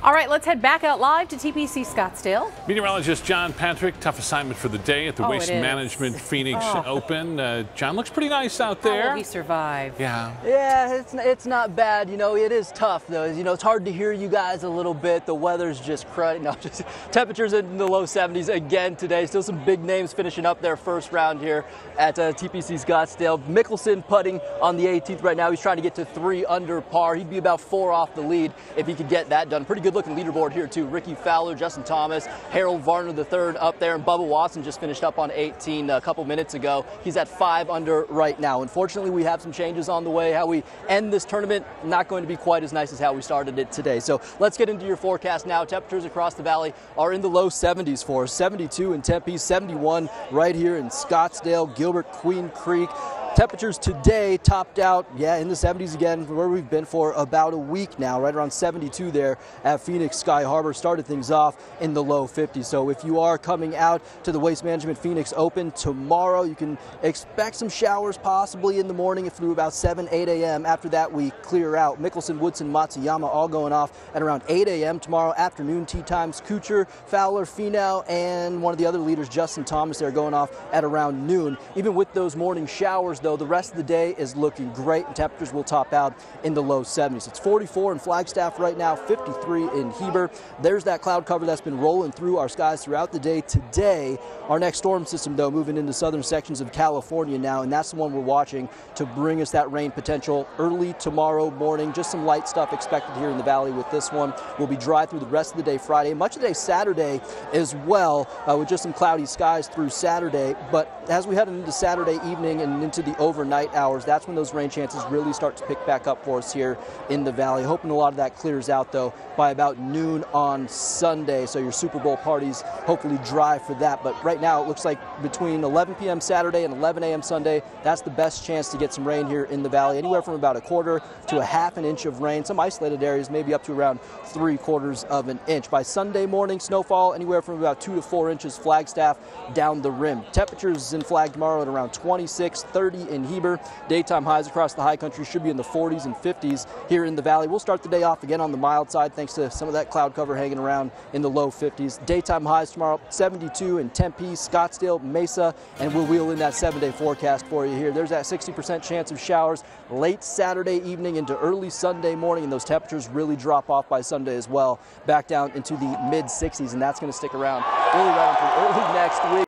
All right, let's head back out live to TPC Scottsdale. Meteorologist John Patrick, tough assignment for the day at the Waste Management Phoenix Open. John, looks pretty nice out there. How will he survive? Yeah, it's not bad. You know, it is tough though. You know, it's hard to hear you guys a little bit. The weather's just cruddy. No, just temperatures in the low 70s again today. Still some big names finishing up their first round here at TPC Scottsdale. Mickelson putting on the 18th right now. He's trying to get to 3 under par. He'd be about 4 off the lead if he could get that done. Pretty good looking leaderboard here too. Ricky Fowler, Justin Thomas, Harold Varner III up there, and Bubba Watson just finished up on 18 a couple minutes ago. He's at 5 under right now. Unfortunately, we have some changes on the way. How we end this tournament, not going to be quite as nice as how we started it today. So let's get into your forecast now. Temperatures across the valley are in the low 70s for us. 72 in Tempe, 71 right here in Scottsdale, Gilbert, Queen Creek. Temperatures today topped out, in the 70s again, where we've been for about a week now, right around 72 there at Phoenix Sky Harbor. Started things off in the low 50s. So if you are coming out to the Waste Management Phoenix Open tomorrow, you can expect some showers possibly in the morning through about 7, 8 a.m. After that, we clear out. Mickelson, Woodson, Matsuyama all going off at around 8 a.m. tomorrow afternoon. Tee times, Kuchar, Fowler, Finau, and one of the other leaders, Justin Thomas, they're going off at around noon. Even with those morning showers, though, the rest of the day is looking great, and temperatures will top out in the low 70s. It's 44 in Flagstaff right now, 53 in Heber. There's that cloud cover that's been rolling through our skies throughout the day today. Our next storm system, though, moving into southern sections of California now, and that's the one we're watching to bring us that rain potential early tomorrow morning. Just some light stuff expected here in the valley with this one. We'll be dry through the rest of the day Friday, much of the day Saturday as well, with just some cloudy skies through Saturday. But as we head into Saturday evening and into the overnight hours, that's when those rain chances really start to pick back up for us here in the valley. Hoping a lot of that clears out, though, by about noon on Sunday. So your Super Bowl parties hopefully dry for that. But right now it looks like between 11 p.m. Saturday and 11 a.m. Sunday, that's the best chance to get some rain here in the valley. Anywhere from about 1/4 to 1/2 inch of rain. Some isolated areas maybe up to around 3/4 of an inch. By Sunday morning, snowfall anywhere from about 2 to 4 inches Flagstaff down the rim. Temperatures in Flag tomorrow at around 26, 30 in Heber. Daytime highs across the high country should be in the 40s and 50s here in the valley. We'll start the day off again on the mild side thanks to some of that cloud cover hanging around in the low 50s. Daytime highs tomorrow, 72 in Tempe, Scottsdale, Mesa, and we'll wheel in that 7-day forecast for you here. There's that 60% chance of showers late Saturday evening into early Sunday morning, and those temperatures really drop off by Sunday as well, back down into the mid 60s, and that's going to stick around really right until early next week.